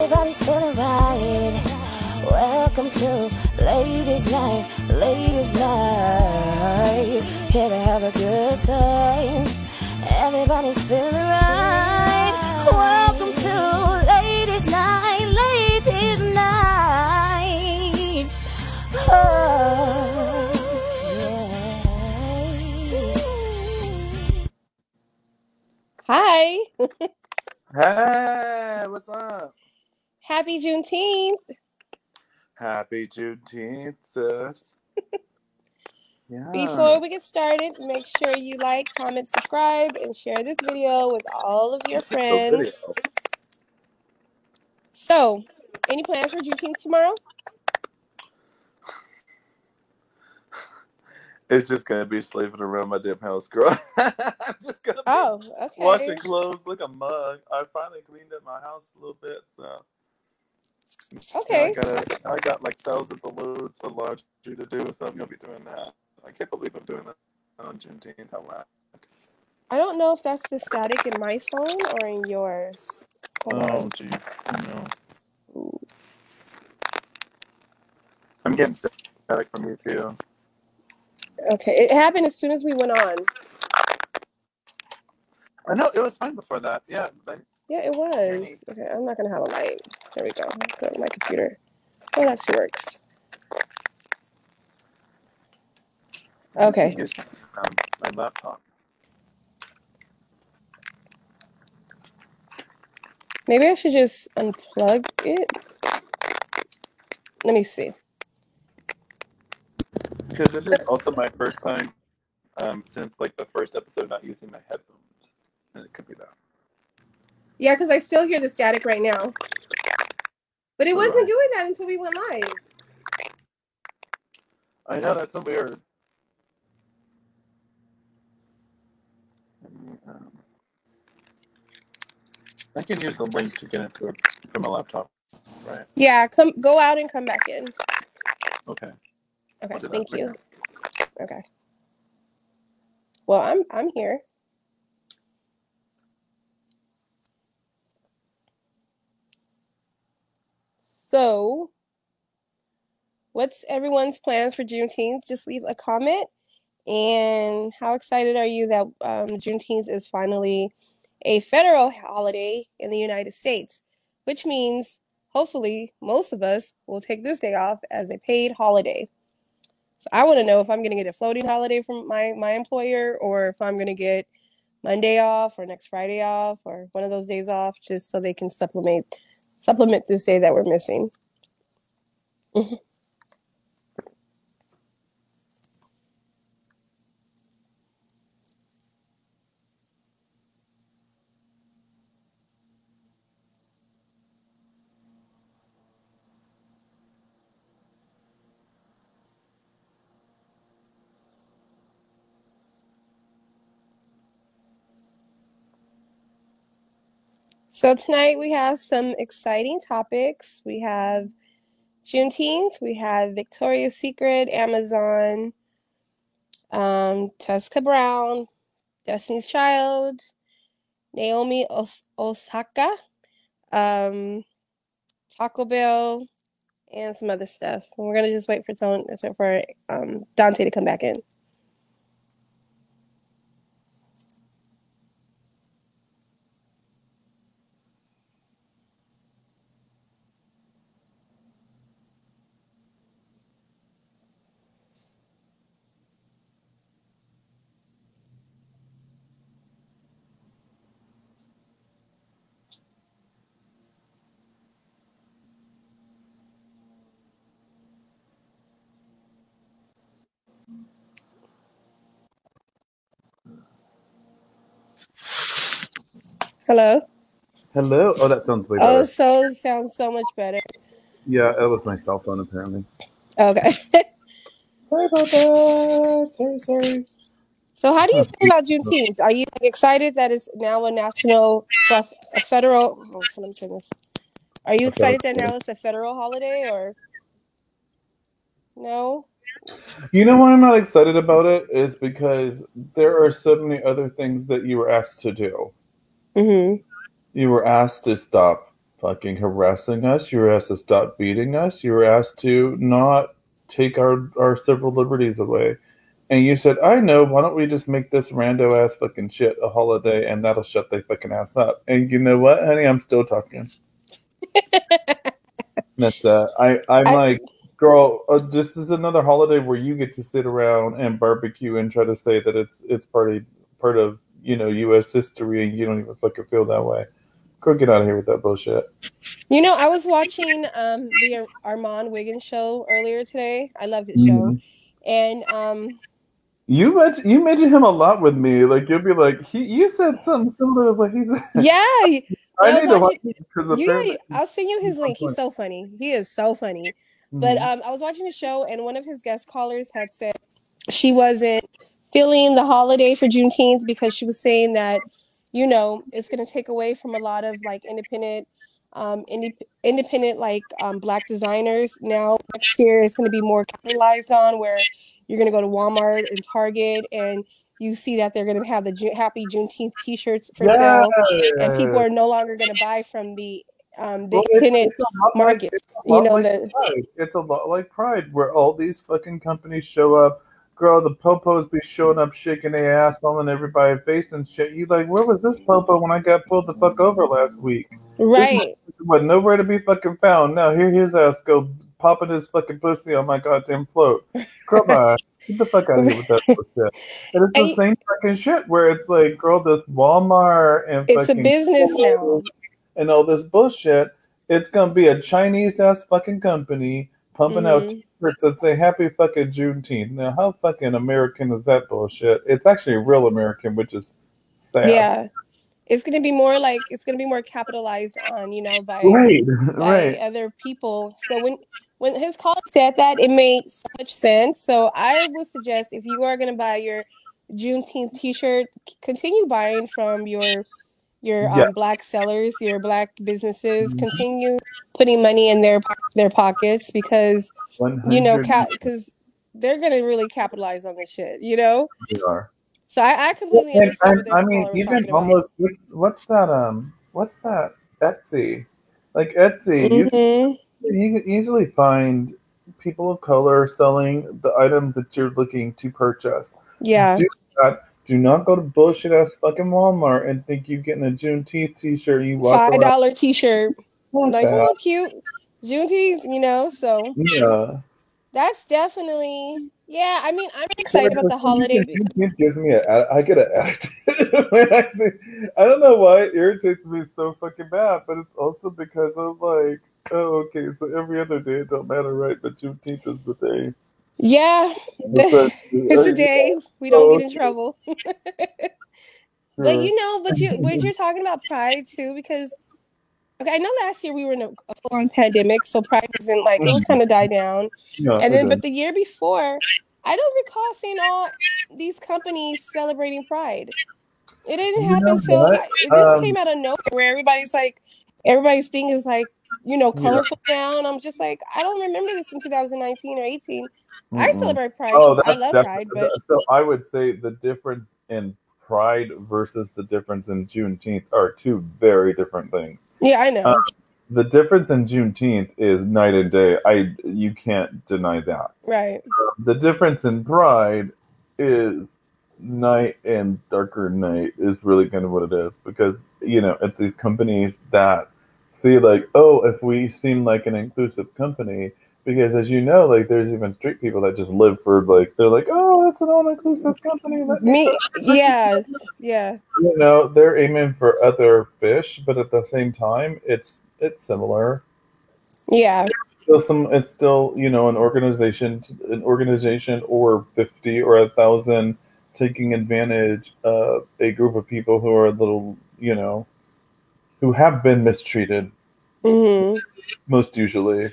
Everybody's feeling right. Welcome to Ladies Night, Ladies Night. Here to have a good time. Everybody's feeling right. Welcome to Ladies Night, Ladies Night. Oh, yeah. Hi. Hey, what's up? Happy Juneteenth. Happy Juneteenth, sis. Yeah. Before we get started, make sure you like, comment, subscribe, and share this video with all of your friends. So, any plans for Juneteenth tomorrow? It's just gonna be sleeping around my damn house, girl. I'm just gonna be washing clothes like a mug. I finally cleaned up my house a little bit, so okay. I got like thousands of loads of laundry to do, so I'm gonna be doing that. I can't believe I'm doing that on Juneteenth. How whack. I don't know if that's the static in my phone or in yours. Hold on. Gee, no. I'm getting static from you too. Okay, it happened as soon as we went on. I know it was fine before that. Yeah. Yeah, it was. Okay, I'm not gonna have a light. There we go. Go to my computer. Oh, it actually works. Okay. Use my laptop. Maybe I should just unplug it. Let me see. Because this is also my first time since like the first episode not using my headphones. And it could be that. Yeah, because I still hear the static right now. But it wasn't doing that until we went live. I know, that's so weird. I can use the link to get into it from a laptop, right? Yeah, go out and come back in. Okay. Okay, thank you. Okay. Well, I'm here. So, what's everyone's plans for Juneteenth? Just leave a comment. And how excited are you that Juneteenth is finally a federal holiday in the United States, which means hopefully most of us will take this day off as a paid holiday. So I want to know if I'm going to get a floating holiday from my employer, or if I'm going to get Monday off or next Friday off or one of those days off, just so they can supplement this day that we're missing. So tonight we have some exciting topics. We have Juneteenth, we have Victoria's Secret, Amazon, Tosca Brown, Destiny's Child, Naomi Osaka, Taco Bell, and some other stuff. And we're gonna just wait for Dante to come back in. Hello? Hello? Oh, that sounds way better. Oh, so sounds so much better. Yeah, that was my cell phone, apparently. Okay. Sorry about that. Sorry. So how do you feel about Juneteenth? Are you excited that it's now a federal... Oh, let me turn this. Are you excited that now it's a federal holiday, or... No? You know why I'm not excited about it is because there are so many other things that you were asked to do. Mm-hmm. You were asked to stop fucking harassing us. You were asked to stop beating us. You were asked to not take our civil liberties away. And you said, I know, why don't we just make this rando ass fucking shit a holiday and that'll shut their fucking ass up. And you know what, honey? I'm still talking. That's I'm like, girl, this is another holiday where you get to sit around and barbecue and try to say that it's part of U.S. history, and you don't even fucking feel that way. Go get out of here with that bullshit. I was watching the Armand Wiggins show earlier today. I love his show, and you mention him a lot with me. Like you'll be like, you said something similar to what he said. Yeah, I need to watch it because I'll send you his link. He's so funny. He is so funny. But I was watching a show, and one of his guest callers had said she wasn't feeling the holiday for Juneteenth because she was saying that, it's going to take away from a lot of like independent like Black designers. Now next year is going to be more capitalized on, where you're going to go to Walmart and Target, and you see that they're going to have the Happy Juneteenth T-shirts for sale, and people are no longer going to buy from the independent markets. It's a lot like Pride, where all these fucking companies show up. Girl, the popos be showing up shaking their ass, calling everybody face and shit. You like, where was this popo when I got pulled the fuck over last week? Right. But nowhere to be fucking found. Now here his ass go popping his fucking pussy on my goddamn float. Girl, bye. Get the fuck out of here with that bullshit. And it's the same fucking shit where it's like, girl, this Walmart and it's a business now. And all this bullshit. It's gonna be a Chinese ass fucking company pumping out t-shirts that say Happy fucking Juneteenth. Now, how fucking American is that bullshit? It's actually real American, which is sad. Yeah. It's gonna be more capitalized on, by other people. So when his caller said that, it made so much sense. So I would suggest, if you are gonna buy your Juneteenth T-shirt, continue buying from your Black sellers, your Black businesses. Continue putting money in their pockets, because because they're gonna really capitalize on this shit. They are. So I completely understand. I mean, even almost what's that Etsy? Like Etsy, you can easily find people of color selling the items that you're looking to purchase. Yeah. Do not go to bullshit ass fucking Walmart and think you're getting a Juneteenth T-shirt. You walk $5 T-shirt, like, oh, cute Juneteenth, So yeah, that's definitely. Yeah, I mean, I'm excited about the holiday. Juneteenth gives me I get an attitude. I don't know why it irritates me so fucking bad, but it's also because I'm like, oh, okay, so every other day it don't matter, right? But Juneteenth is the day. Yeah, it's a day we don't get in trouble. But you're talking about Pride too, because I know last year we were in a full-on pandemic, so Pride wasn't like, it was kind of died down. And then, but the year before, I don't recall seeing all these companies celebrating Pride. It didn't happen until this came out of nowhere, where everybody's thing is like, colorful now, and I'm just like, I don't remember this in 2019 or 18. I celebrate Pride. I love Pride, but so I would say the difference in Pride versus the difference in Juneteenth are two very different things. Yeah, I know. The difference in Juneteenth is night and day. You can't deny that. Right. The difference in Pride is night and darker night is really kind of what it is, because it's these companies that see like, oh, if we seem like an inclusive company. Because as you know, like there's even straight people that just live for like, they're like, oh, that's an all-inclusive company. Yeah. They're aiming for other fish, but at the same time, it's similar. Yeah. It's still an organization or 50 or 1,000 taking advantage of a group of people who are a little, who have been mistreated. Most usually.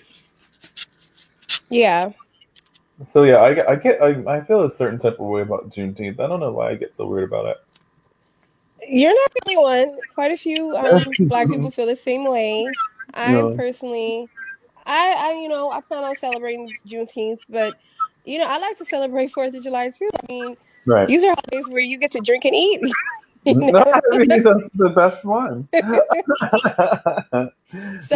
Yeah. So yeah, I feel a certain type of way about Juneteenth. I don't know why I get so weird about it. You're not the only one. Quite a few Black people feel the same way. I personally, I plan on celebrating Juneteenth, but I like to celebrate 4th of July too. I mean, these are holidays where you get to drink and eat. No, I mean, that's the best one. So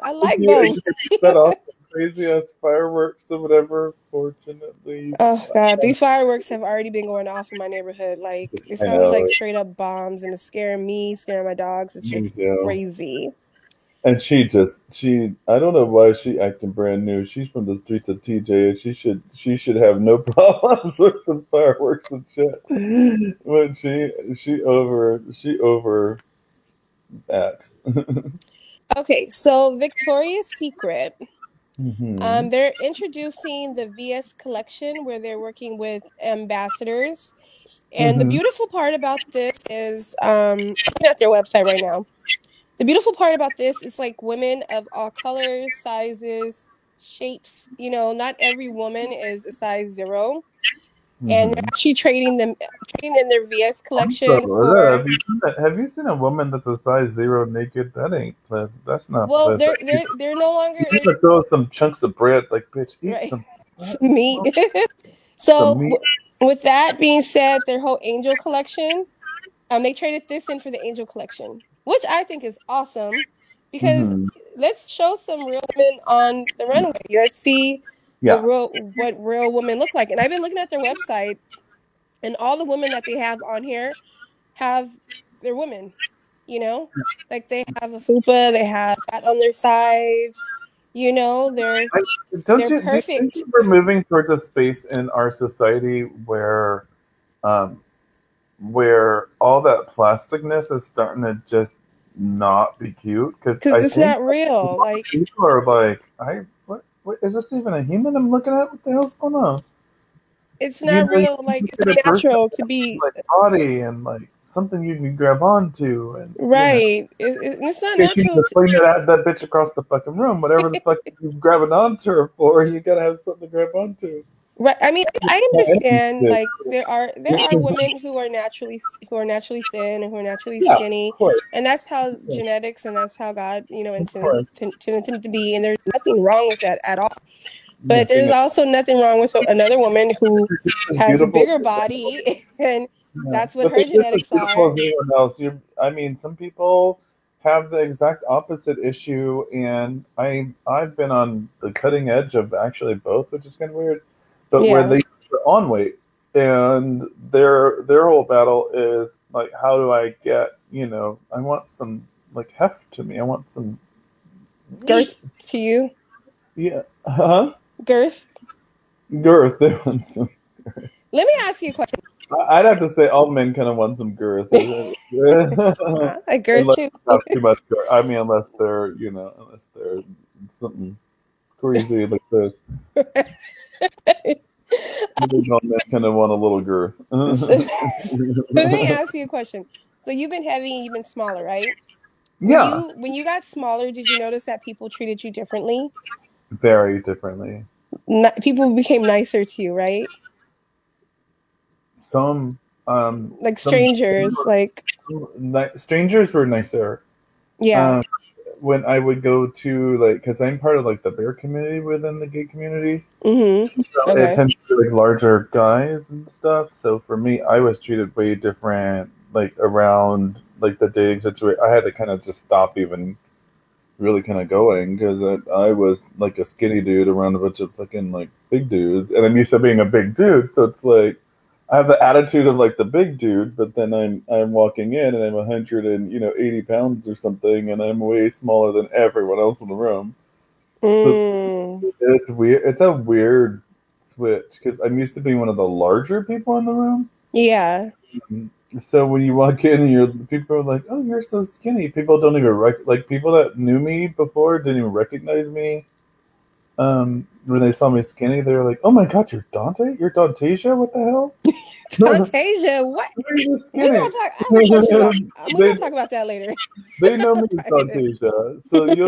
I like both. Set off crazy ass fireworks or whatever. Fortunately, Oh God, these fireworks have already been going off in my neighborhood. Like it sounds like straight up bombs, and it's scaring me, scaring my dogs. It's just crazy. And she, I don't know why she acting brand new. She's from the streets of TJ, and she should have no problems with the fireworks and shit. But she over acts. Okay, so Victoria's Secret, they're introducing the VS collection where they're working with ambassadors. And the beautiful part about this is, I'm looking at their website right now. The beautiful part about this is like women of all colors, sizes, shapes. You know, not every woman is a size 0. And they're actually trading in their VS collection for. Have you seen a woman that's a size 0 naked? That ain't pleasant. That's not well, pleasant. they're no longer. You gotta throw some chunks of bread, like bitch, eat right. some meat. So, with that being said, their whole Angel collection, they traded this in for the Angel collection, which I think is awesome because let's show some real women on the runway. Let's see what real women look like. And I've been looking at their website, and all the women that they have on here they're women. You know, like they have a fupa, they have fat on their sides. You know, they're perfect. Do you think we're moving towards a space in our society where all that plasticness is starting to just not be cute? Because it's not real. Like people are like, what is this even a human I'm looking at? What the hell's going on? It's not real. Like it's natural to be like body and like something you can grab onto, and right. It's not natural. You fling that bitch across the fucking room. Whatever the fuck you're grabbing onto her for, you gotta have something to grab onto. Right. I mean, I understand. Like there are women who are naturally thin and who are naturally skinny, and that's how genetics and that's how God, intended them to be. And there's nothing wrong with that at all. But there's also nothing wrong with another woman who has a bigger body, and that's what her genetics are. Else. I mean, some people have the exact opposite issue, and I've been on the cutting edge of actually both, which is kind of weird. But where they're on weight, and their whole battle is like, how do I get? I want some like heft to me. I want some girth to you. Yeah. Huh? Girth. They want some girth. Let me ask you a question. I'd have to say all men kind of want some girth. A girth too. Not too much girth. I mean, unless they're something crazy like this. All men kind of want a little girth. Let me ask you a question. So you've been heavy and you've been smaller, right? Yeah. When you got smaller, did you notice that people treated you differently? Very differently. People became nicer to you, right? Some like strangers, strangers were nicer. Yeah. When I would go to because I'm part of the bear community within the gay community. Mm-hmm. So it tends to be larger guys and stuff. So for me, I was treated way different. Around the dating situation, I had to kind of just stop even really kind of going because I was a skinny dude around a bunch of fucking big dudes, and I'm used to being a big dude, so it's I have the attitude of the big dude, but then I'm walking in and I'm 180 pounds or something, and I'm way smaller than everyone else in the room. So it's weird. It's a weird switch because I'm used to being one of the larger people in the room. Yeah. So when you walk in and people are like, "Oh, you're so skinny." People don't even people that knew me before didn't even recognize me. When they saw me skinny, they were like, "Oh my god, you're Dante? You're Dantasia? What the hell?" Dantasia? What? We're gonna talk about that later. They know me as Dantasia, so it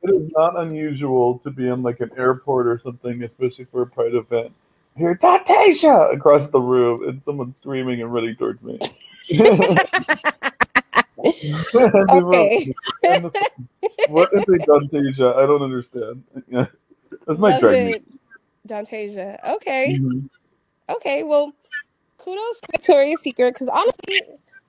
is not unusual to be in an airport or something, especially for a pride event. Hear Dantasia across the room and someone screaming and running towards me. Okay. What is a Dantasia? I don't understand. That's my drag. Dantasia. Okay. Mm-hmm. Okay. Well, kudos to Victoria's Secret because honestly,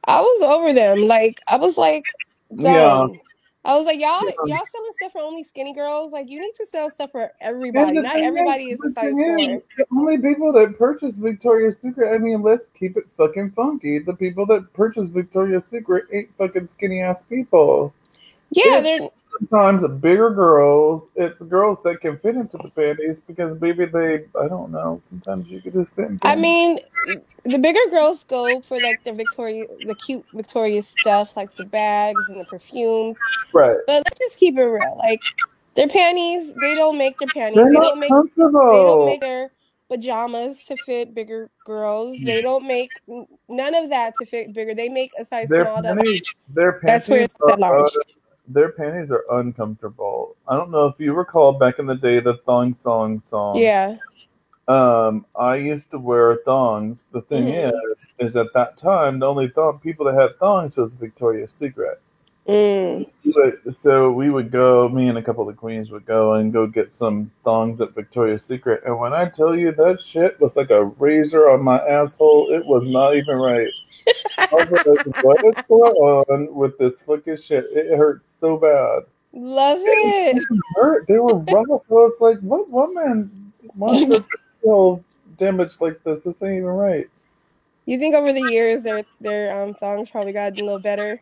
I was over them. Like I was like Yeah. done. I was like, y'all selling stuff for only skinny girls? Like you need to sell stuff for And everybody. the Not thing is, everybody is a size 4. the only people that purchase Victoria's Secret, I mean, let's keep it fucking funky. The people that purchase Victoria's Secret ain't fucking skinny ass people. Yeah, It's they're sometimes bigger girls. It's girls that can fit into the panties because maybe they, I don't know, sometimes you could just fit in I panties. mean, the bigger girls go for like the cute Victoria stuff, like the bags and the perfumes. Right. But let's just keep it real. Like their panties, they don't make their panties. They're not They don't comfortable. make their pajamas to fit bigger girls. They don't make none of that to fit bigger. They make a size Their small to panties, their that's where panties it's are at large. their panties are uncomfortable. I don't know if you recall back in the day the thong song. Yeah. I used to wear thongs. The thing Hmm. is at that time the only people that had thongs was Victoria's Secret. Mm. So we would go, me and a couple of queens would go and go get some thongs at Victoria's Secret. And when I tell you that shit was like a razor on my asshole, it was not even right. I was like, what is going on with this fucking shit? It hurt so bad. Love It it. didn't hurt. They were rough. I was like, what woman wants to feel damaged like this? This ain't even right. You think over the years their thongs probably gotten a little better?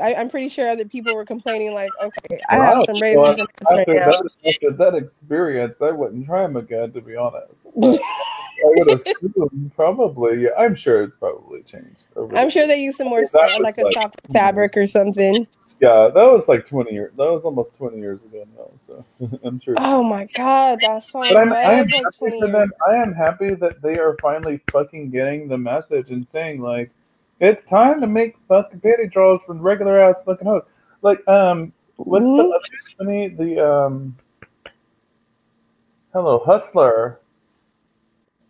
I'm pretty sure other people were complaining like, okay, I Well, I have don't some know. razors in this right now. After that experience, I wouldn't try them again, to be honest. But I would assume probably. Yeah, I'm sure it's probably changed over the I'm sure years. they use some I more mean, that was like a like soft 20 years. fabric or something. Yeah, that was like 20 years. That was almost 20 years ago now. So I'm sure it's Oh changed. my God, that But song I am was like happy 20 for them. years. I am happy that they are finally fucking getting the message and saying like, it's time to make fucking panty draws from regular ass fucking hoes. Like, what's the Mhm. other company? Hello Hustler.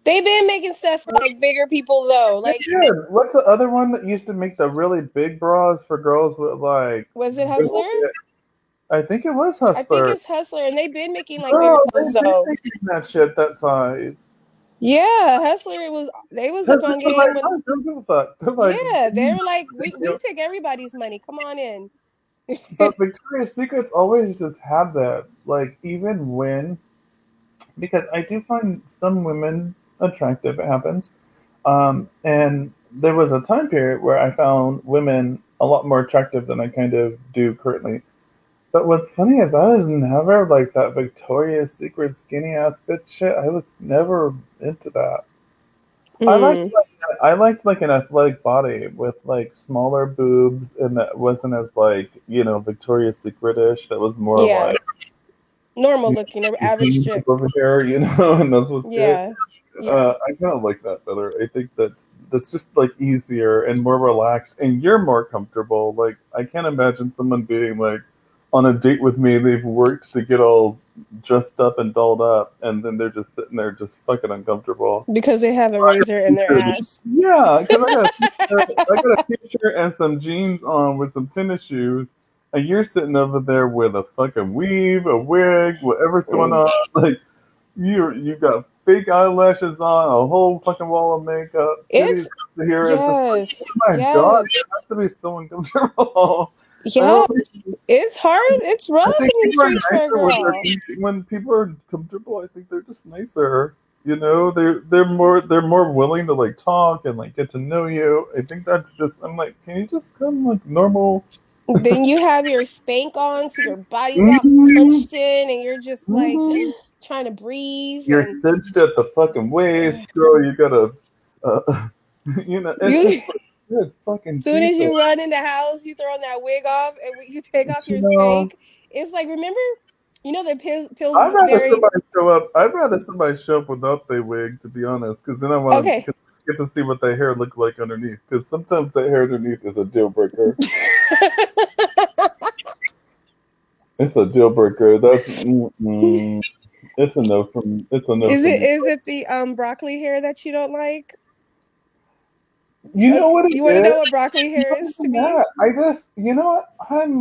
They've been making stuff for like bigger people though. They Like, did. What's the other one that used to make the really big bras for girls with like? was it Hustler? I think it was I think Hustler. it's Hustler, and they've been making like bigger Girl, clothes they've been though. making that shit that size. Yeah, Hustler they was Because up on they're like, game when I don't give a fuck. They're like, yeah, they were like, thank we you. take everybody's money. Come on in. But Victoria's Secret's always just had this. Like, even when, because I do find some women attractive, it happens. And there was a time period where I found women a lot more attractive than I kind of do currently. But what's funny is I was never like that Victoria's Secret skinny ass bitch shit. I was never into that. I liked Mm, like I liked like an athletic body with like smaller boobs and that wasn't as like Victoria's Secret-ish. That was more yeah, like normal looking, or average chick. over here, and that's what's good. Yeah, yeah. I kind of like that better. I think that's just like easier and more relaxed, and you're more comfortable. Like I can't imagine someone being like on a date with me. They've worked to get all dressed up and dolled up, and then they're just sitting there just fucking uncomfortable. Because they have a razor in their ass. Yeah, because I got a t-shirt and some jeans on with some tennis shoes, and you're sitting over there with a fucking weave, a wig, whatever's going Mm. on. Like you got fake eyelashes on, a whole fucking wall of makeup, titties It's here. It's just like, yes, oh my god, yes, it has to be so uncomfortable. I yeah. don't. It's hard. It's rough I think in these people are streets for a nicer girl. when people are comfortable. I think they're just nicer. They're more willing to like talk and like get to know you. I think that's just. I'm like, can you just come like normal? Then you have your spank on, so your body's all Mhm, punched in, and you're just like mhm. trying to breathe. You're And cinched at the fucking waist, girl. You gotta, uh, it's you, like, good fucking soon as Jesus. you run in the house, you throw that wig off, and when you take off You your know, spank. It's like remember, the Pillsbury. I'd rather somebody show up without their wig, to be honest, because then I want Okay. to get to see what their hair look like underneath. Because sometimes that hair underneath is a deal breaker. It's a deal breaker. It's a no from. It's a no from me. Is it the broccoli hair that you don't like? You know Okay, what it you want to is? know what broccoli hair Not is to even me? that. I just, you know what?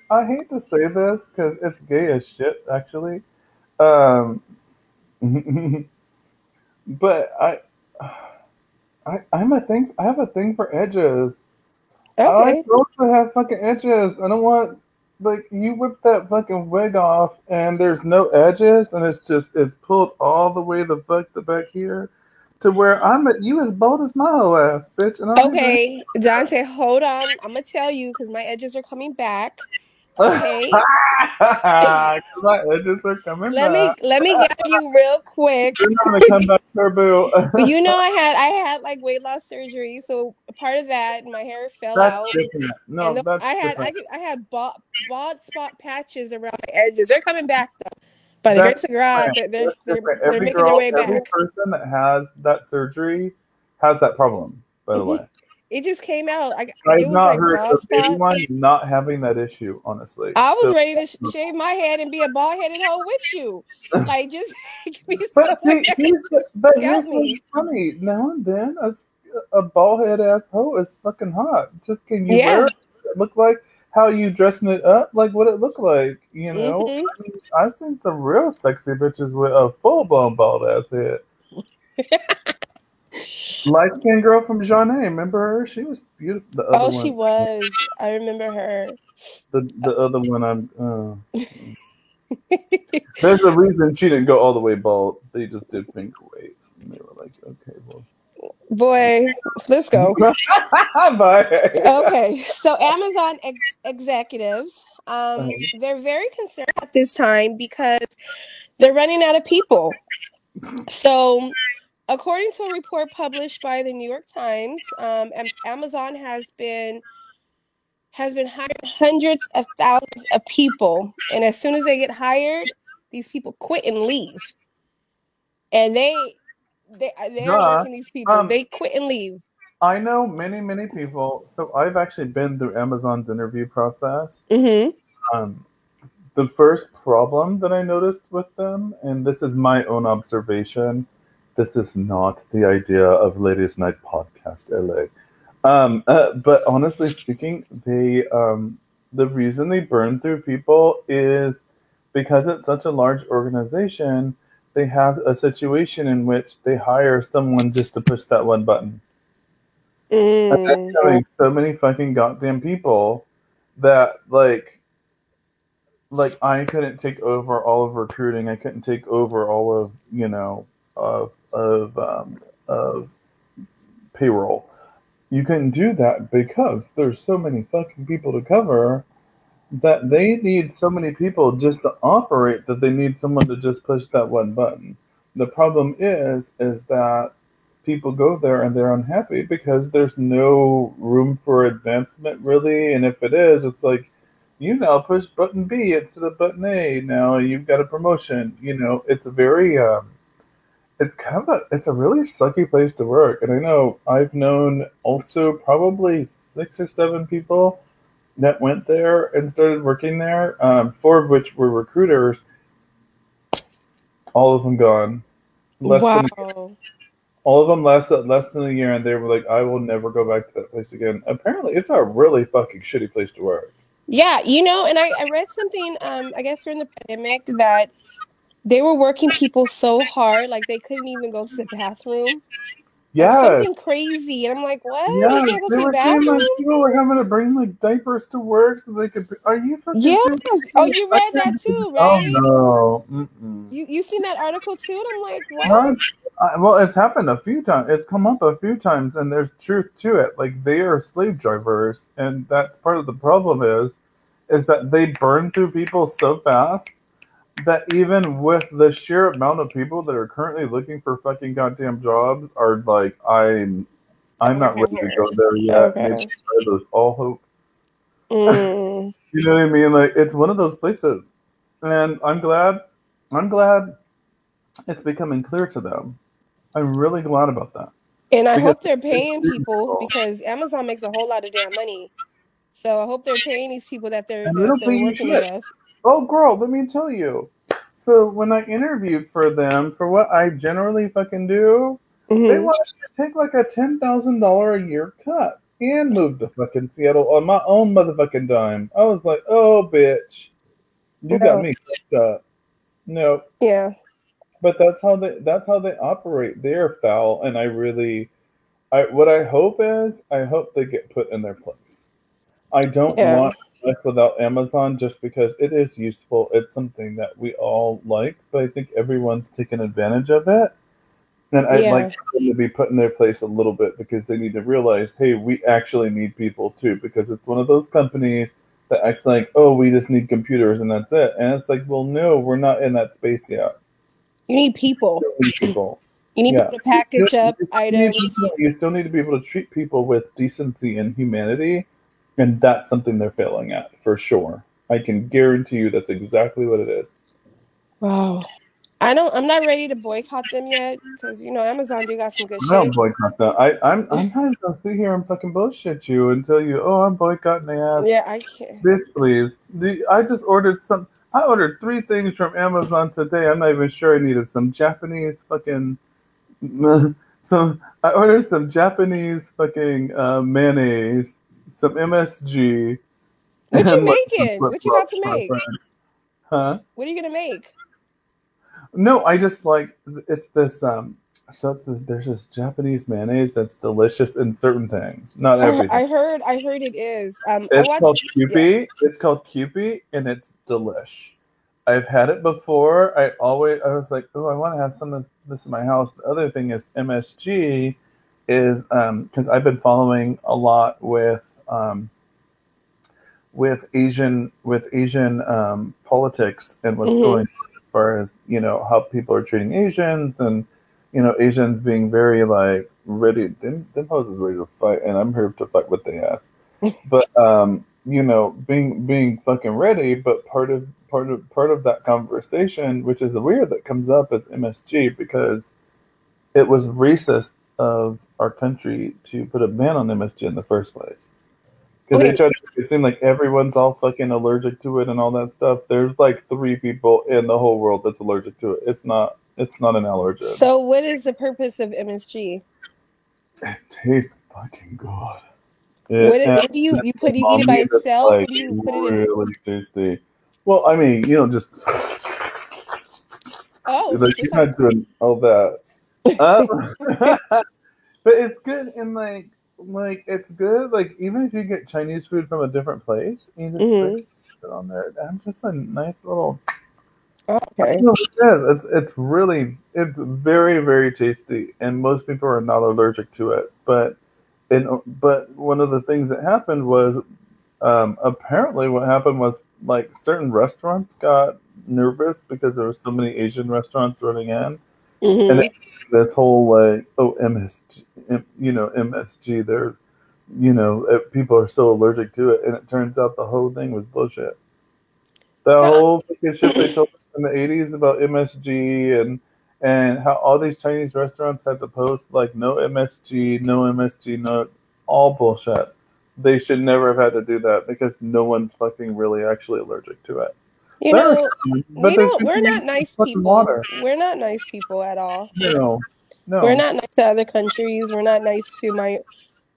I hate to say this because it's gay as shit, actually. Um, but I'm a thing. I have a thing for edges. I like Okay. girls to have fucking edges. I don't want like you whip that fucking wig off and there's no edges and it's pulled all the way the fuck the back here to where you as bold as my whole ass, bitch. And I'm Okay, Dante, hold on. I'm gonna tell you because my edges are coming back. Okay. my edges are coming back. Let me get you real quick. They're not gonna come back, Turbo. You know, I had like weight loss surgery, so part of that, my hair fell That's out, different. and No, that's different. I had bald spot patches around my edges. They're coming back though. By the That's grace of God, different. That's different. they're Every making their girl, way every back. person that has that surgery has that problem, by the way. It just came out. I've It was not like heard bald of spot. anyone not having that issue, honestly. I was So, ready to shave my head and be a bald headed hoe with you. Like, just make me but somewhere, scalp here's me. what's funny. Now and then, a bald head ass hoe is fucking hot. Just can you wear Yeah. it? It look like how you dressing it up? Like what it look like? You know? Mm-hmm. I mean, I've seen some real sexy bitches with a full blown bald ass head. Light skinned girl from Jeanne, remember her? She was beautiful. The other Oh, she one, was. I remember her. the other one. There's a reason she didn't go all the way bald. They just did finger waves, and they were like, okay, well, Boy, let's go. bye. Okay, so Amazon executives, they're very concerned at this time because they're running out of people. So, according to a report published by the New York Times, Amazon has been hiring hundreds of thousands of people, and as soon as they get hired, these people quit and leave, and they are Duh. working these people. Um, They quit and leave. I know many people. So I've actually been through Amazon's interview process. Mm-hmm. Um, the first problem that I noticed with them, and this is my own observation, this is not the idea of Ladies Night Podcast LA. But honestly speaking, the reason they burn through people is because it's such a large organization. They have a situation in which they hire someone just to push that one button. And that's having so many fucking goddamn people that like I couldn't take over all of recruiting. I couldn't take over all of of payroll. You couldn't do that because there's so many fucking people to cover that they need so many people just to operate that they need someone to just push that one button. The problem is that people go there and they're unhappy because there's no room for advancement really, and if it is, it's like you now push button B instead of button A. Now you've got a promotion. You know, it's a very it's a really sucky place to work. And I know I've known also probably 6 or 7 people that went there and started working there, 4 of which were recruiters. All of them gone. All of them lasted less than a year, and they were like, "I will never go back to that place again." Apparently, it's a really fucking shitty place to work. Yeah, you know, and I read something, I guess during the pandemic, that they were working people so hard, like they couldn't even go to the bathroom. Like Yes. something crazy. And I'm like, what? Yeah, You can't go they to the were saying like bathroom? people were having to bring like diapers to work so they could. Are you fucking Yes. serious? Oh, you read that too, Oh right? no. Mm-mm. You seen that article too? And I'm like, what? What? Well, it's happened a few times. It's come up a few times, and there's truth to it. Like they are slave drivers, and that's part of the problem. Is that they burn through people so fast that even with the sheer amount of people that are currently looking for fucking goddamn jobs, are like, I'm not ready to go there yet. Okay. Maybe I lose all hope. Mm. You know what I mean? Like it's one of those places, and I'm glad it's becoming clear to them. I'm really glad about that. And I hope they're paying people because Amazon makes a whole lot of damn money. So I hope they're paying these people that they're working with. Oh, girl, let me tell you. So when I interviewed for them for what I generally fucking do, they wanted to take like a $10,000 a year cut and move to fucking Seattle on my own motherfucking dime. I was like, oh, bitch, you got me fucked up. No. Yeah. But that's how they operate. They're foul, and what I hope is I hope they get put in their place. I don't want life without Amazon just because it is useful. It's something that we all like, but I think everyone's taken advantage of it. And I'd like them to be put in their place a little bit because they need to realize, hey, we actually need people too, because it's one of those companies that acts like, oh, we just need computers and that's it. And it's like, well, no, we're not in that space yet. You need people. You need people to package up items. You still need to be able to treat people with decency and humanity, and that's something they're failing at for sure. I can guarantee you that's exactly what it is. Wow. I'm not ready to boycott them yet because Amazon do got some good shit. I don't boycott them. I'm not gonna sit here and fucking bullshit you and tell you, oh, I'm boycotting the ass. Yeah, I can't. Bitch, please. I just ordered I ordered 3 things from Amazon today. I'm not even sure I needed some Japanese fucking. I ordered some Japanese fucking mayonnaise, some MSG. What you making? What you about to make? Huh? What are you gonna make? No, I just it's this there's this Japanese mayonnaise that's delicious in certain things, not everything. I heard it is. It's called Kewpie. Yeah. It's called Kewpie, and it's delish. I've had it before. I was like, oh, I want to have some of this in my house. The other thing is MSG is because I've been following a lot with Asian politics and what's going on as far as how people are treating Asians and Asians being very like ready. Them hoes is ready to fight, and I'm here to fight what they ask. But being fucking ready. But part of that conversation, which is weird that comes up, is MSG because it was racist of our country to put a ban on MSG in the first place. Because they try to make it seem like everyone's all fucking allergic to it and all that stuff. There's like 3 people in the whole world that's allergic to it. It's not an allergen. So what is the purpose of MSG? It tastes fucking good. What do you eat it by itself? Like, do you put it in? Really tasty. Well, I mean, just. Oh, like you're not doing all that. But it's good and like it's good. Like even if you get Chinese food from a different place, you just put it on there. That's just a nice little. Okay. It's very, very tasty, and most people are not allergic to it. But one of the things that happened was apparently what happened was like certain restaurants got nervous because there were so many Asian restaurants running in, and this whole like MSG, MSG. They're people are so allergic to it, and it turns out the whole thing was bullshit. The whole fucking shit they told us in the 80s about MSG and how all these Chinese restaurants had to post like no MSG, no all bullshit. They should never have had to do that because no one's fucking really actually allergic to it. We're not nice people. We're not nice people at all. No. We're not nice to other countries. We're not nice to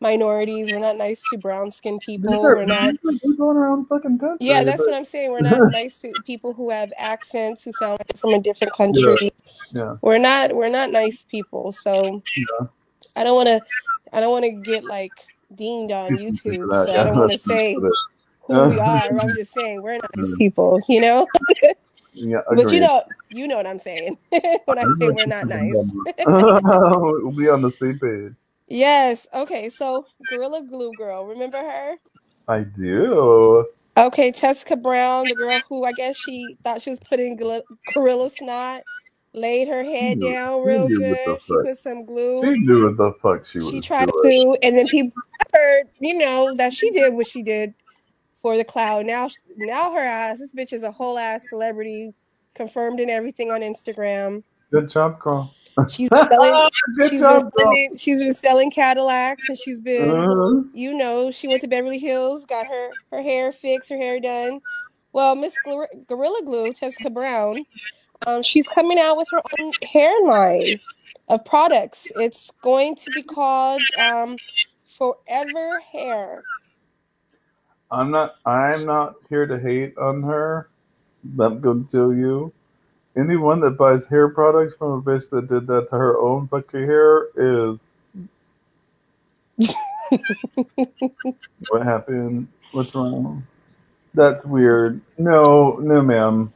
minorities. We're not nice to brown-skinned people. We're not going around fucking country. Yeah, that's what I'm saying. We're not nice to people who have accents who sound like from a different country. Yeah. We're not nice people. So I don't want to get like dinged on YouTube. So I don't want to say who we are. I'm just saying we're not nice people. Yeah, but you know what I'm saying when I say we're not nice. We'll be on the same page. Yes. Okay. So Gorilla Glue Girl, remember her? I do. Okay, Tessica Brown, the girl who I guess she thought she was putting gorilla snot, laid her head down real good. She put some glue. She knew what the fuck she was doing. She tried to, and then people heard, that she did what she did for the cloud. Now her ass, this bitch is a whole ass celebrity, confirmed in everything on Instagram. Good job, girl. She's been selling Cadillacs, and she's been, she went to Beverly Hills, got her hair fixed, her hair done. Well, Miss Gorilla Glue, Tessica Brown, she's coming out with her own hair line of products. It's going to be called Forever Hair. I'm not here to hate on her, but I'm going to tell you. Anyone that buys hair products from a bitch that did that to her own fucking hair is what happened What's wrong? That's weird. No, ma'am.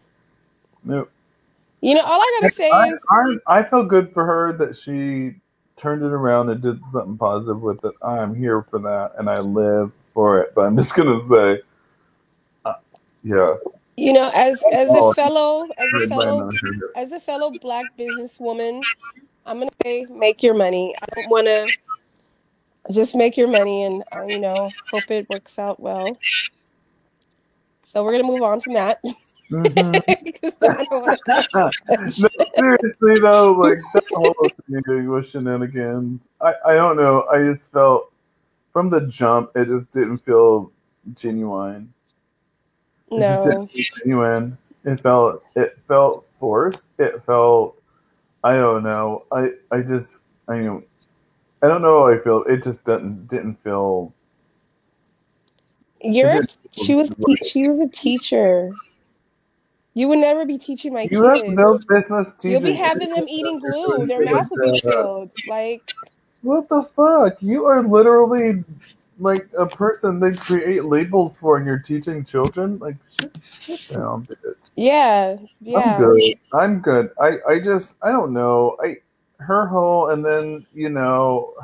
No. You know, all I gotta say is I feel good for her that she turned it around and did something positive with it. I'm here for that, and I live for it. But I'm just gonna say, yeah. You know, as a fellow Black businesswoman, I'm gonna say make your money. I don't want to just make your money, and you know, hope it works out well. So we're gonna move on from that because I don't want to talk No, seriously though, like that whole thing was shenanigans. I don't know. I just felt from the jump, it just didn't feel genuine. It just didn't feel genuine. It felt forced. It felt I don't know. I don't know how I feel. It just didn't feel. She was a teacher. You would never be teaching my You have no kids. business teaching. You'll be having them eating glue. Their mouth will be sealed. Like, what the fuck? You are literally like a person they create labels for, and you're teaching children. Like, shit down, bitch. Yeah. I'm good. I don't know. Her whole, and then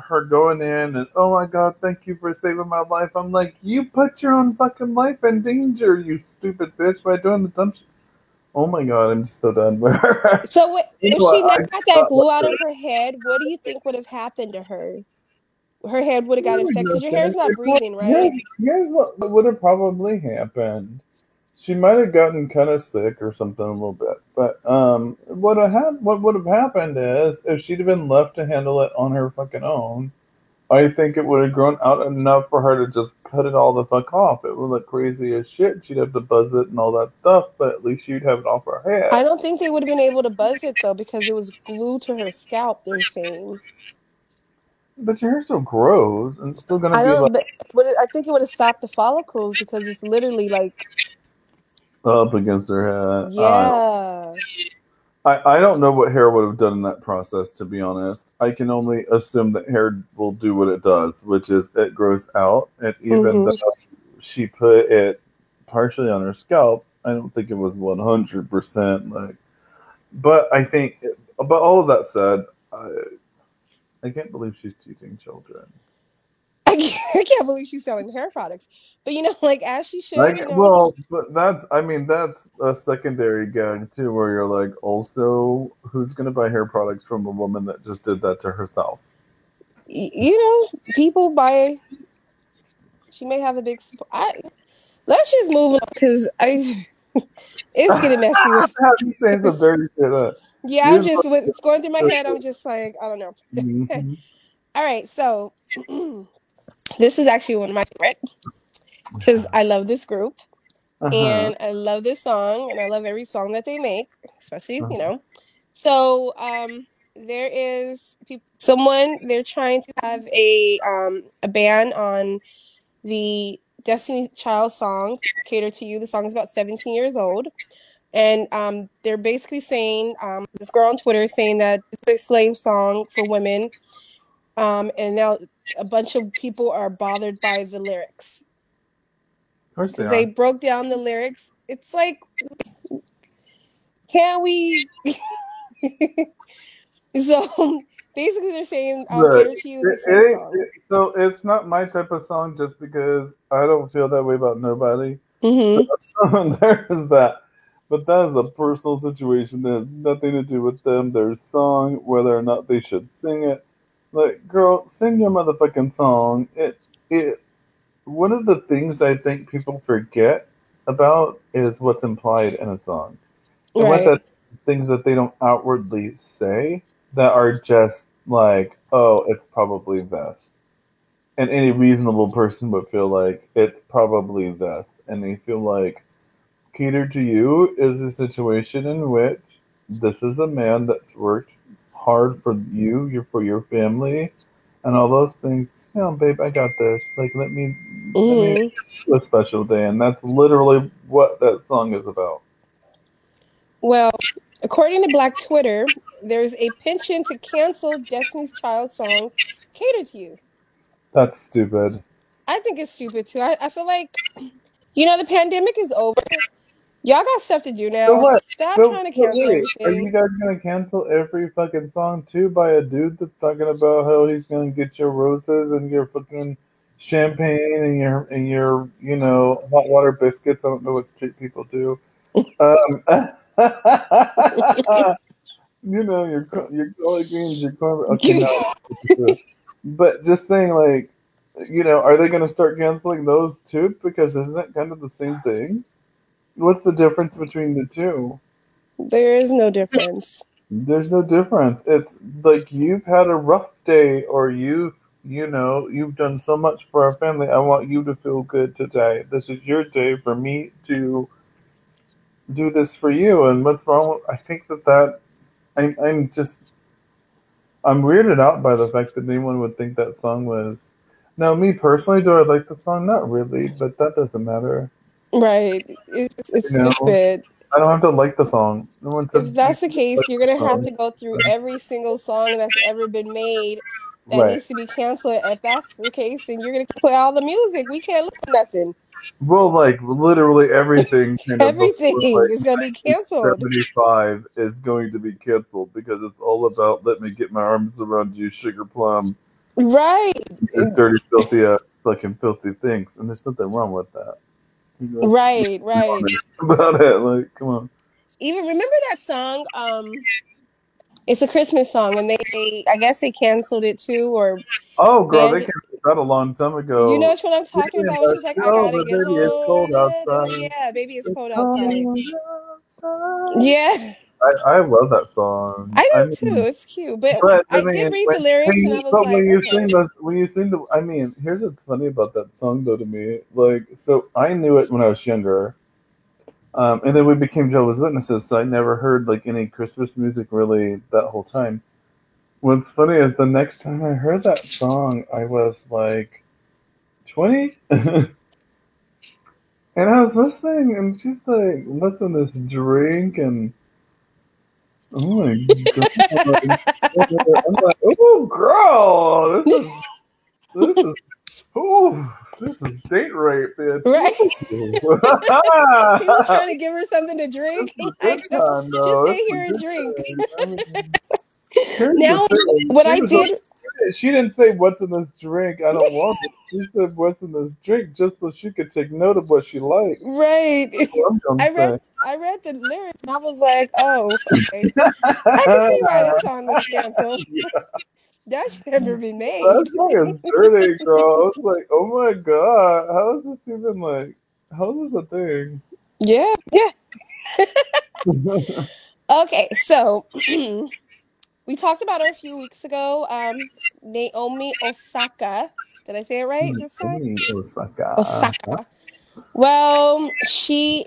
her going in and, oh my god, thank you for saving my life. I'm like, you put your own fucking life in danger, you stupid bitch, by doing the dumb shit. Oh my god, I'm just so done with her. So if she not got that glue out of her head, what do you think would have happened to her? Her head would have got infected because your hair's not breathing, right? Here's what would have probably happened. She might have gotten kind of sick or something a little bit, but what would have happened is if she'd have been left to handle it on her fucking own, I think it would have grown out enough for her to just cut it all the fuck off. It would look crazy as shit. She'd have to buzz it and all that stuff, but at least she'd have it off her head. I don't think they would have been able to buzz it though because it was glued to her scalp. They're saying. But your hair still grows, and it's still gonna be like. But I think it would have stopped the follicles because it's literally like up against her head. Yeah. I don't know what hair would have done in that process, to be honest. I can only assume that hair will do what it does, which is it grows out. And even though she put it partially on her scalp, I don't think it was 100% like. But I think, but all of that said, I can't believe she's teaching children. I can't believe she's selling hair products. But like as she should. Well, but that's a secondary gag too, where you're like, also, who's gonna buy hair products from a woman that just did that to herself? People buy. She may have a big. Let's just move on because it's getting messy with. Saying some dirty shit. Yeah, I'm just it's going through my head. I'm just like, I don't know. Mm-hmm. All right, so this is actually one of my favorite because I love this group and I love this song and I love every song that they make, especially So there is someone they're trying to have a ban on the Destiny Child song "Cater to You." The song is about 17 years old. And they're basically saying, this girl on Twitter is saying that it's a slave song for women. And now a bunch of people are bothered by the lyrics. Of course because they broke down the lyrics. It's like, can we? So basically they're saying, Cater to You is a slave song. So it's not my type of song just because I don't feel that way about nobody. Mm-hmm. So there's that. But that is a personal situation that has nothing to do with them, their song, whether or not they should sing it. Like, girl, sing your motherfucking song. One of the things I think people forget about is what's implied in a song. And what the things that they don't outwardly say that are just like, oh, it's probably this. And any reasonable person would feel like it's probably this. And they feel like Cater to You is a situation in which this is a man that's worked hard for you, for your family, and all those things. Yeah, babe, I got this. Like, let me do a special day. And that's literally what that song is about. Well, according to Black Twitter, there's a penchant to cancel Destiny's Child song "Cater to You." That's stupid. I think it's stupid too. I feel like The pandemic is over. Y'all got stuff to do now. So what? Stop trying to cancel everything. Are you guys gonna cancel every fucking song too by a dude that's talking about how he's gonna get your roses and your fucking champagne and your hot water biscuits? I don't know what street people do. Your collard greens, your corn. Okay, no. But just saying, like, are they gonna start canceling those too? Because isn't it kind of the same thing? What's the difference between the two? There is no difference. There's no difference. It's like you've had a rough day, or you've done so much for our family. I want you to feel good today. This is your day for me to do this for you. And what's wrong? I think that I'm weirded out by the fact that anyone would think that song was. Now, me personally, do I like the song? Not really, but that doesn't matter. Right. It's stupid. I don't have to like the song. No one said if that's the case, you're going to have to go through every single song that's ever been made that needs to be canceled. If that's the case, then you're going to play all the music. We can't listen to nothing. Well, like, literally everything. Everything is going to be canceled. 75 is going to be canceled because it's all about let me get my arms around you, sugar plum. Right. Dirty, filthy, fucking filthy things. And there's nothing wrong with that. Right. About it, like, come on. Even remember that song? It's a Christmas song, and I guess they canceled it too, or girl, they canceled that a long time ago. You know what I'm talking about? Which is like, I gotta get home. It's cold outside. Yeah, baby, it's cold outside. Yeah. I love that song. I do too. It's cute, but I did read the lyrics, and I was like, when you sing here's what's funny about that song, though, to me. Like, so I knew it when I was younger, and then we became Jehovah's Witnesses, so I never heard like any Christmas music really that whole time. What's funny is the next time I heard that song, I was like 20. And I was listening, and she's like, listen to this drink, and oh my god! I'm like, oh, girl, this is date rape, bitch. Right? He was trying to give her something to drink. Like, just stay here and drink. Now, what I did. She didn't say what's in this drink. I don't want it. She said what's in this drink just so she could take note of what she liked. Right. I read the lyrics and I was like, oh, okay. I can see why this song was canceled. That should never be made. That song is dirty, girl. I was like, oh my god, how is this even how is this a thing? Yeah. Okay, so we talked about her a few weeks ago. Naomi Osaka. Did I say it right this time? Osaka. Well, she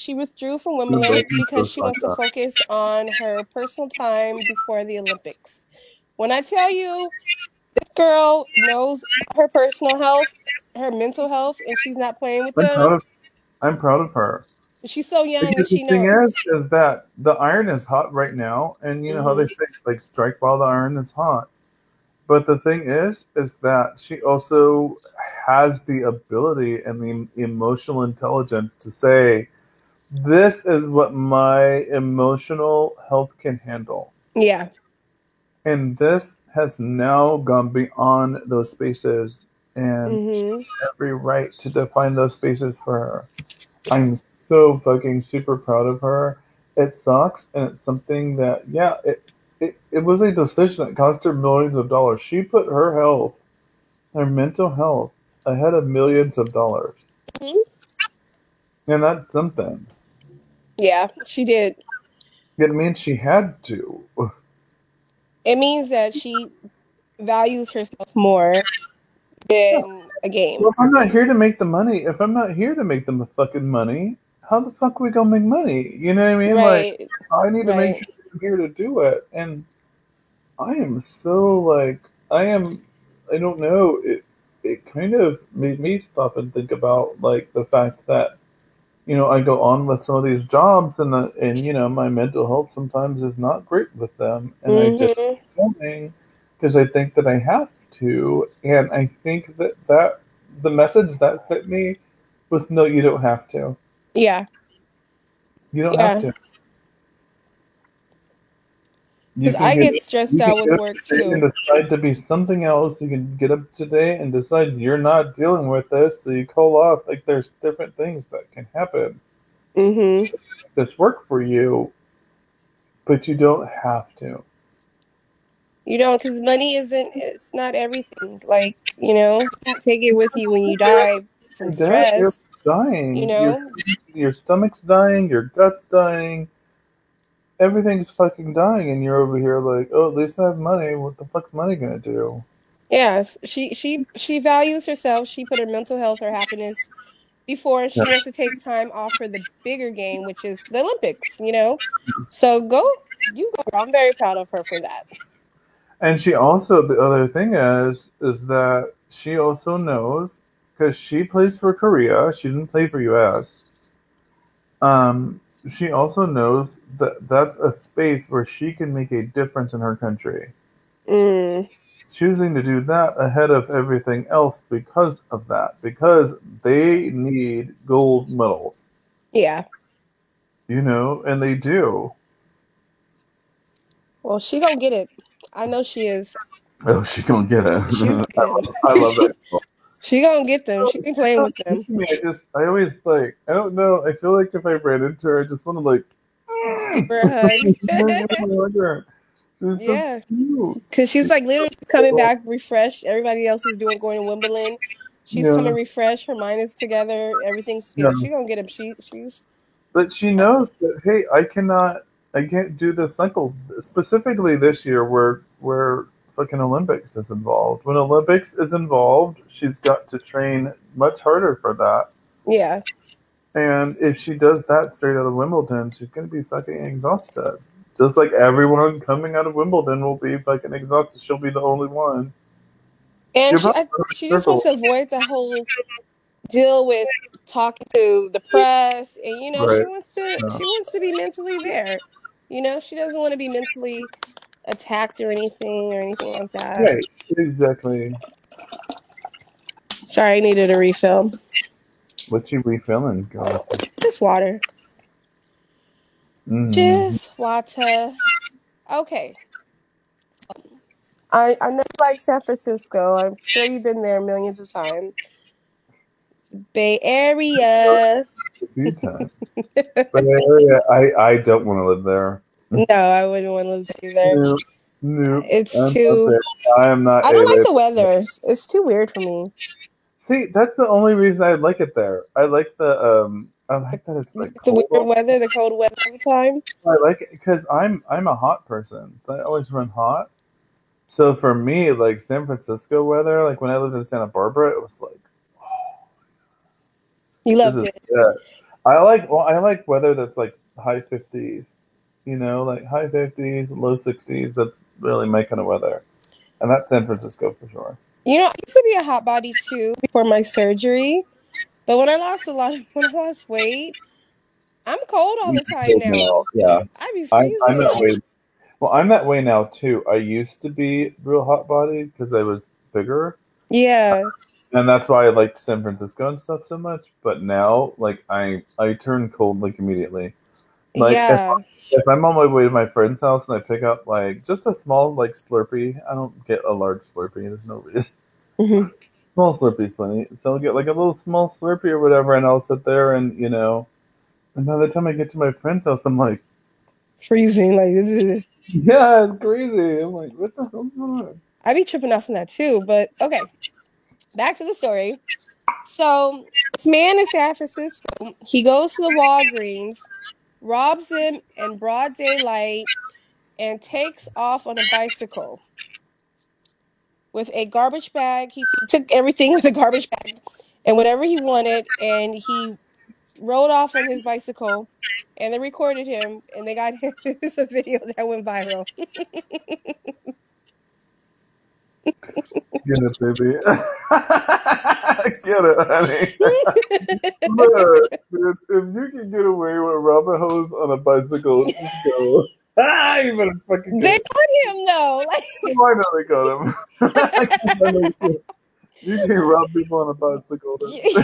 withdrew from Wimbledon because she wants to focus on her personal time before the Olympics. When I tell you, this girl knows her personal health, her mental health, and she's not playing with them. I'm proud of her. She's so young, and she knows. The thing is that the iron is hot right now, and you know how they say, like, strike while the iron is hot. But the thing is that she also has the ability and the emotional intelligence to say, this is what my emotional health can handle. Yeah. And this has now gone beyond those spaces, and she has every right to define those spaces for her. I'm so fucking super proud of her. It sucks, and it's something that, it was a decision that cost her millions of dollars. She put her health, her mental health, ahead of millions of dollars. And that's something. Yeah, she did. It means she had to. It means that she values herself more than a game. Well, if I'm not here to make the money, if I'm not here to make them the fucking money, how the fuck are we gonna make money? You know what I mean? Right. Like, I need to make sure I'm here to do it. And I am so, I don't know, it kind of made me stop and think about, like, the fact that, I go on with some of these jobs, and my mental health sometimes is not great with them, and I just keep going because I think that I have to, and I think that the message that sent me But no, you don't have to. Yeah. You don't have to. Because I get stressed out with work too. And decide to be something else. You can get up today and decide you're not dealing with this, so you call off. Like there's different things that can happen. Mm-hmm. This work for you, but you don't have to. You don't, because money it's not everything. Like, you know, take it with you when you die from stress. You're dying. You know? Your stomach's dying, your gut's dying. Everything's fucking dying, and you're over here like, oh, at least I have money. What the fuck's money gonna do? Yes, she values herself. She put her mental health, her happiness before. She wants to take time off for the bigger game, which is the Olympics. You know, so go. I'm very proud of her for that. And she also, the other thing is that she also knows, because she plays for Korea. She didn't play for U.S. She also knows that that's a space where she can make a difference in her country. Choosing to do that ahead of everything else because of that. Because they need gold medals. Yeah. You know, and they do. Well, she gonna get it. I know she is. Oh, she gonna get it. I love that. She gonna get them. She ain't playing with them. I always like, I don't know. I feel like if I ran into her, I just want to like give her a hug. Yeah, because she's like literally coming back refreshed. Everybody else is going to Wimbledon. She's coming refreshed. Her mind is together. Everything's together. She's gonna get him. She's. But she knows that hey, I can't do this cycle specifically this year where fucking Olympics is involved. When Olympics is involved, she's got to train much harder for that. Yeah. And if she does that straight out of Wimbledon, she's gonna be fucking exhausted. Just like everyone coming out of Wimbledon will be fucking exhausted. She'll be the only one. And she just wants to avoid the whole deal with talking to the press, and you know, she wants to be mentally there. You know, she doesn't want to be mentally attacked or anything like that. Right, exactly. Sorry, I needed a refill. What you refilling, girl? Just water. Just water. Okay. I know you like San Francisco. I'm sure you've been there millions of times. Bay Area. A few times. Bay Area. I don't want to live there. No, I wouldn't want to live there. No. It's too. I am not. I don't like the weather. It's too weird for me. See, that's the only reason I like it there. I like the I like that it's like the weird weather, the cold weather all the time. I like it because I'm a hot person, so I always run hot. So for me, like San Francisco weather, like when I lived in Santa Barbara, it was like, oh, you loved it. Yeah, I like weather that's like high 50s, you know, like high 50s, low 60s. That's really my kind of weather, and that's San Francisco for sure. You know, I used to be a hot body too before my surgery, but when I lost weight, I'm cold all the time now. Yeah, I be freezing. I'm that way. Well, I'm that way now too. I used to be real hot body because I was bigger. Yeah. And that's why I liked San Francisco and stuff so much. But now, like, I turn cold like immediately. Like, yeah. If I'm on my way to my friend's house and I pick up like just a small like Slurpee, I don't get a large Slurpee. There's no reason. Mm-hmm. Small Slurpee's plenty. So I'll get like a little small Slurpee or whatever, and I'll sit there and and by the time I get to my friend's house, I'm like freezing. Like yeah, it's crazy. I'm like, what the hell's going on? I be tripping off from that too. But okay, back to the story. So this man in San Francisco, he goes to the Walgreens, robs them in broad daylight, and takes off on a bicycle with a garbage bag. He took everything with a garbage bag and whatever he wanted, and he rode off on his bicycle, and they recorded him, and they got him. It's a video that went viral. Get it, baby. Get it, honey. Look, if you can get away with rubber hose on a bicycle, just go. You better fucking They caught him though. Why not they caught him? You can rob people on a bicycle. Yeah,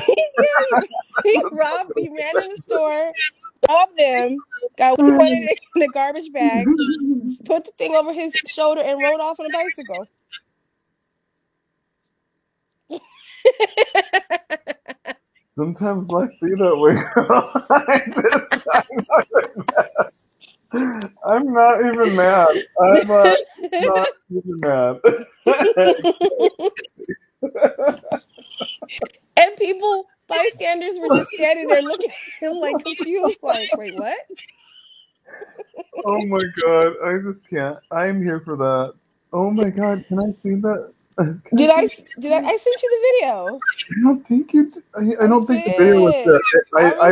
he ran in the store, robbed them, got what he wanted in the garbage bag, put the thing over his shoulder, and rode off on a bicycle. Sometimes life be that way. I'm not even mad. I'm not even mad. And people, bystanders, were just standing there looking at him like confused, like, wait, what? Oh my god, I just can't. I'm here for that. Oh my god, can I see that? Did I sent you the video? I don't think you. I don't think the video was there. I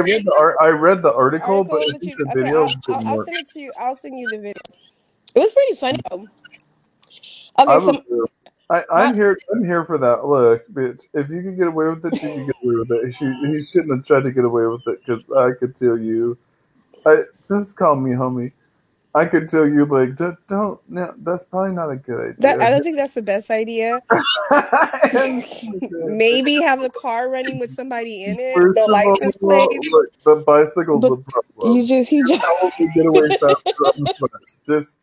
read the article, but I think the video. I'll send it to you. I'll send you the video. It was pretty funny. Okay, so I'm here. I'm here for that. Look, bitch. If you can get away with it, you can get away with it. He shouldn't have tried to get away with it because I could tell you. Just call me homie. I could tell you, like, don't. No, that's probably not a good idea. I don't think that's the best idea. Maybe have a car running with somebody in it. No license plates. The bicycle's a problem. He just get away faster. Just,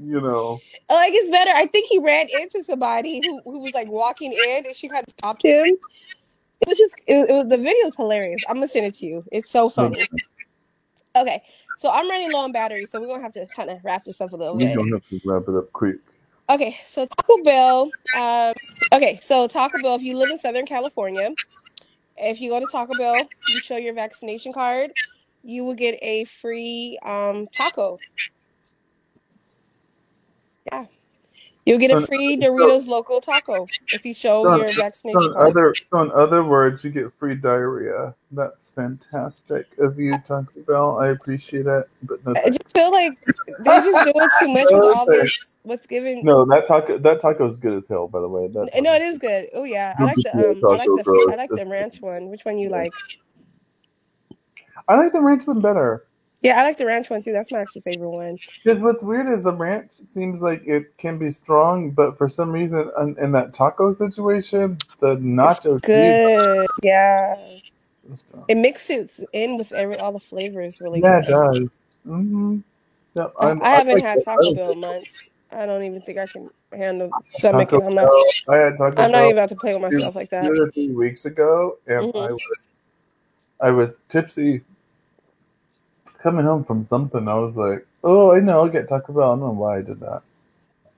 you know. Like, it's better. I think he ran into somebody who was like walking in, and she kind of stopped him. It was just the video's hilarious. I'm gonna send it to you. It's so funny. Okay, so I'm running low on battery, so we're gonna have to kind of wrap this up a little bit. We're gonna have to wrap it up quick. Okay, so Taco Bell. Taco Bell. If you live in Southern California, if you go to Taco Bell, you show your vaccination card, you will get a free taco. Yeah. You'll get a free Doritos Local taco if you show your vaccination card. In other words, you get free diarrhea. That's fantastic of you, Taco Bell. I appreciate it, but no. I just feel like they're just doing too much with all this. What's giving? No, that taco is good as hell. By the way, no, it is good. Oh yeah, I like the ranch one. Which one you like? I like the ranch one better. Yeah, I like the ranch one too. That's my actual favorite one. Because what's weird is the ranch seems like it can be strong, but for some reason in that taco situation, the nacho good. Yeah, it mixes in with all the flavors really good. Yeah, it does. Mm-hmm. Yep, I haven't had Taco Bell in months. I don't even think I can handle stomaching. I'm not even about to play with myself like that. 2 or 3 weeks ago, and I was tipsy. Coming home from something, I was like, "Oh, I know, I'll get Taco Bell." I don't know why I did that.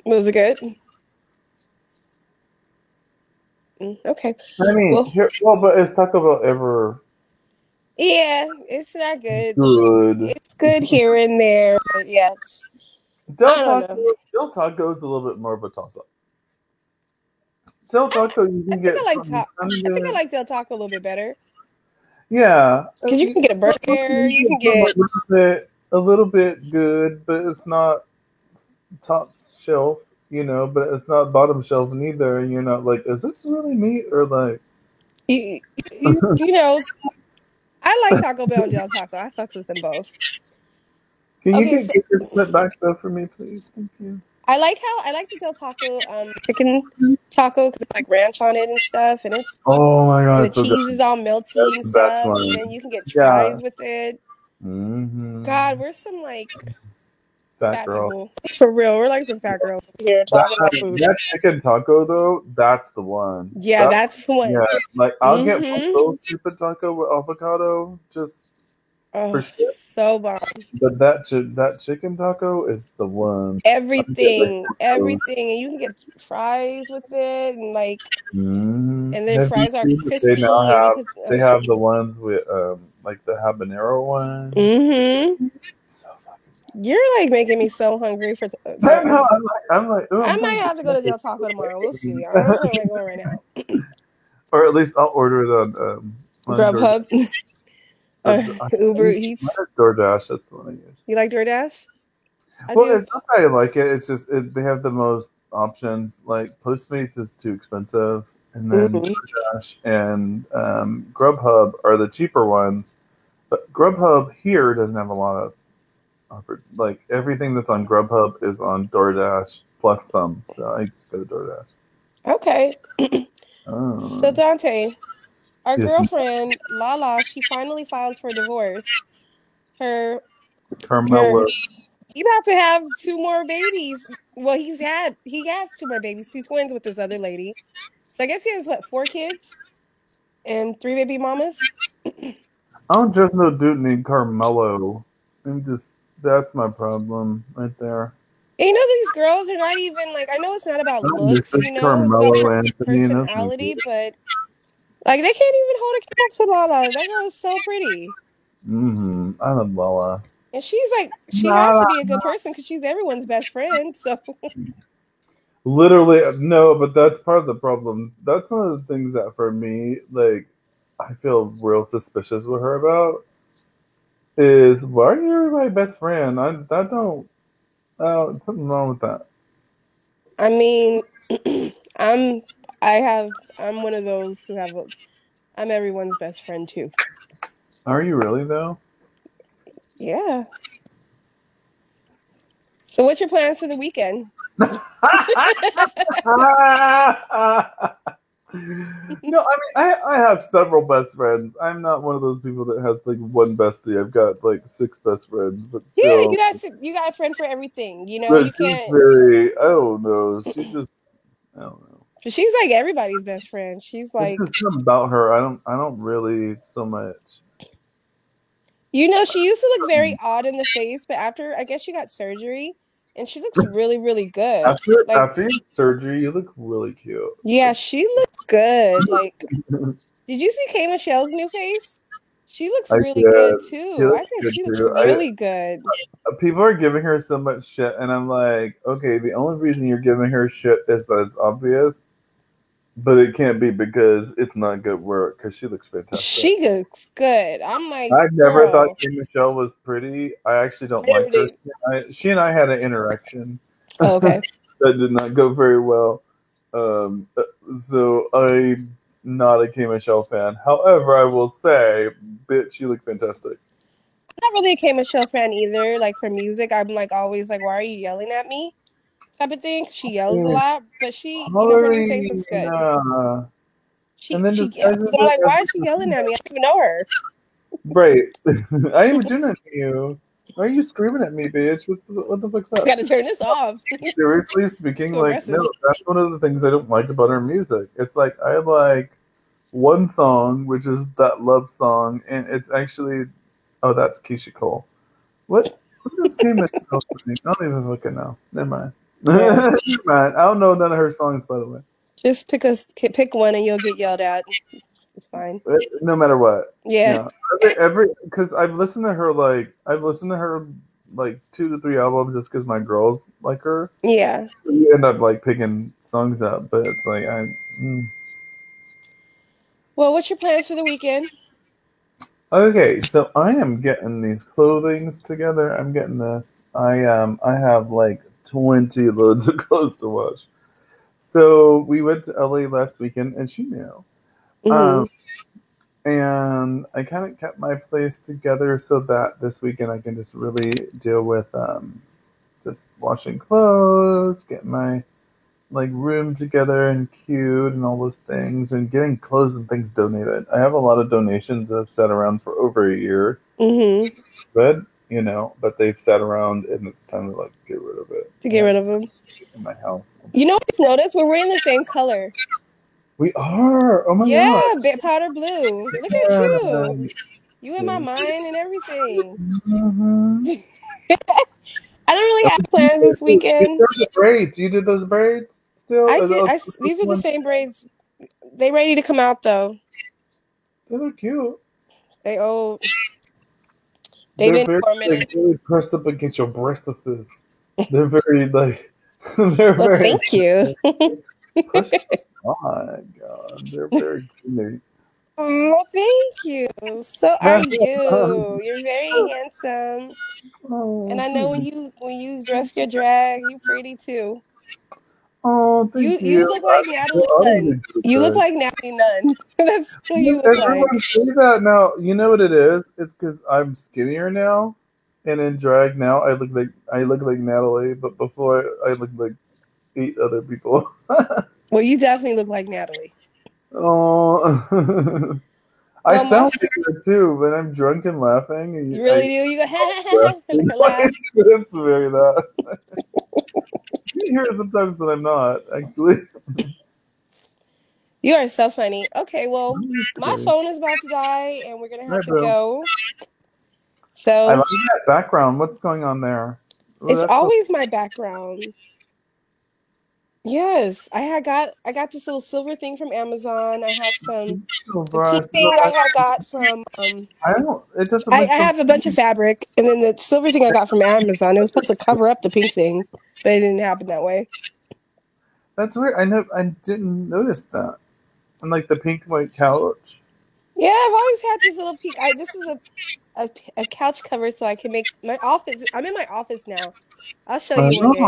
Was it good? Okay. I mean, but is Taco Bell ever? Yeah, it's not good. It's good here and there, but yeah, Del Taco is a little bit more of a toss-up. Del Taco, you can get. I think I like Del Taco a little bit better. Yeah, because you can get a burger, you can get a little bit good, but it's not top shelf, you know. But it's not bottom shelf neither. You're not like, is this really meat or like? You know, I like Taco Bell and Del Taco. I fucks with them both. Can you get this split back though for me, please? Thank you. I like the Del Taco chicken taco because it's like ranch on it and stuff, and it's oh my god, the cheese is all melty and stuff, and then you can get fries with it. Mm-hmm. God, we're some like fat girl for real. We're like some fat girls here talking about food. That chicken taco though, that's the one. Yeah, that's the one. Yeah, like I'll get one little stupid taco with avocado, just. Oh, so bomb! But that chicken taco is the one. Everything, and you can get fries with it, and like, and then fries are crispy. They have the ones with like the habanero one. Mm-hmm. So you're like making me so hungry for. I'm like, I might have to go to Del Taco tomorrow. We'll see. I'm not going right now. Or at least I'll order it on Grubhub. Uber Eats. DoorDash, that's the one I use. You like DoorDash? It's not that I like it. It's just they have the most options. Like Postmates is too expensive, and then DoorDash and Grubhub are the cheaper ones. But Grubhub here doesn't have a lot of offer. Like everything that's on Grubhub is on DoorDash plus some. So I just go to DoorDash. Okay. So Dante, our girlfriend Lala, she finally files for divorce. Carmelo. He about to have 2 more babies. Well, he has 2 more babies, 2 twins with this other lady. So I guess he has 4 kids and 3 baby mamas. I don't just know a dude named Carmelo. That's my problem right there. And these girls are not even like, I know it's not about looks, it's Carmelo about personality, but like they can't even hold a candle to Lala. That girl is so pretty. I love Lala. And she's like, she has to be a good person because she's everyone's best friend. So literally, no, but that's part of the problem. That's one of the things that for me, like, I feel real suspicious with her about is, why are you my best friend? Something wrong with that. I mean, I'm one of those who I'm everyone's best friend too. Are you really though? Yeah. So what's your plans for the weekend? No, I mean, I have several best friends. I'm not one of those people that has like one bestie. I've got like 6 best friends, but still, you got a friend for everything. You can't. Very, I don't know. She just, I don't know. She's like everybody's best friend. She's like, it's just about her. I don't really so much. She used to look very odd in the face, but after I guess she got surgery, and she looks really, really good. After surgery, you look really cute. Yeah, she looks good. Like, did you see K Michelle's new face? She looks really good too. I think she looks really good. People are giving her so much shit, and I'm like, okay, the only reason you're giving her shit is that it's obvious, but it can't be because it's not good work, because she looks fantastic. She looks good. I'm like, I never thought K Michelle was pretty. I actually don't like her. She and I had an interaction. Oh, okay. That did not go very well. So I'm not a K Michelle fan. However, I will say, bitch, you look fantastic. I'm not really a K Michelle fan either. Like, her music, I'm like always like, why are you yelling at me? Type of thing. She yells a lot, but her new face looks good. I'm like, why is she yelling at me? I don't even know her. Right. I didn't even do that to you. Why are you screaming at me, bitch? What the fuck's up? I gotta turn this off. Seriously speaking, like, no, that's one of the things I don't like about her music. It's like, I like one song, which is that love song, and it's actually, that's Keisha Cole. What does K Michelle sing? I don't even look at now. Never mind. Yeah. Never mind. I don't know none of her songs, by the way. Just pick one and you'll get yelled at. It's fine. No matter what. Yeah. Because I've listened to her like 2 to 3 albums just because my girls like her. Yeah. So you end up like picking songs up, but it's like Well, what's your plans for the weekend? Okay, so I am getting these clothings together. I'm getting this. I have like 20 loads of clothes to wash. So we went to LA last weekend, and she knew. Mm-hmm. And I kind of kept my place together so that this weekend I can just really deal with just washing clothes, getting my like room together and cute and all those things, and getting clothes and things donated. I have a lot of donations that have sat around for over a year. Mm-hmm. But but they've sat around, and it's time to like get rid of it. Get rid of them in my house. You know what I've noticed? We're wearing the same color. We are. Oh my god. Yeah, powder blue. Look at you. You in my mind and everything. Mm-hmm. I don't really have plans this weekend. You did those braids still? These are the same braids. They ready to come out though. They look cute. They've been permanent. Like, really pressed up against your breasts. They're very like. Thank you. Oh my god, they're very cute. Oh, thank you. So are you. You're very handsome. Oh, and I know when you dress your drag, you're pretty too. Oh, thank you. You look like Natalie Nunn. You look like Natalie Nunn. That's who you look like. Say that now. You know what it is? It's because I'm skinnier now, and in drag now I look like Natalie, but before I looked like 8 other people. Well, you definitely look like Natalie. Oh. I sound like that too, but I'm drunk and laughing. And you really do? You go, ha ha ha, like a laugh. It's very that. You hear it sometimes when I'm not, actually. You are so funny. Okay, well, my phone is about to die, and we're gonna have to go. So I like that background. What's going on there? Well, it's always my background. Yes, I got this little silver thing from Amazon. I have some the pink thing I had got from I don't. It doesn't. I have a bunch of fabric, and then the silver thing I got from Amazon. It was supposed to cover up the pink thing, but it didn't happen that way. That's weird. I didn't notice that. And like the pink white couch. Yeah, I've always had this little pink. This is a couch cover, so I can make my office. I'm in my office now. I'll show you one day.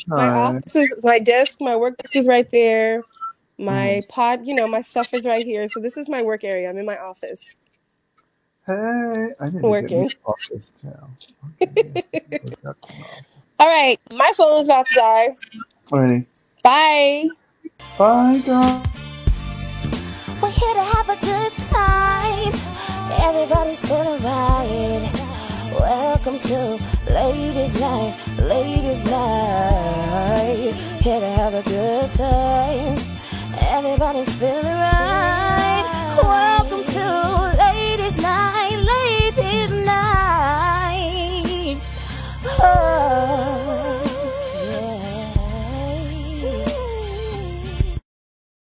My office is my desk. My work desk is right there. My pod, my stuff is right here. So this is my work area. I'm in my office. Hey, I need working. To get office too. Okay. All right, my phone is about to die. Alrighty. Bye. Bye, girl. We're here to have a good time. Everybody's feeling right. Welcome to Ladies Night, Ladies Night. Here to have a good time. Everybody's feeling right.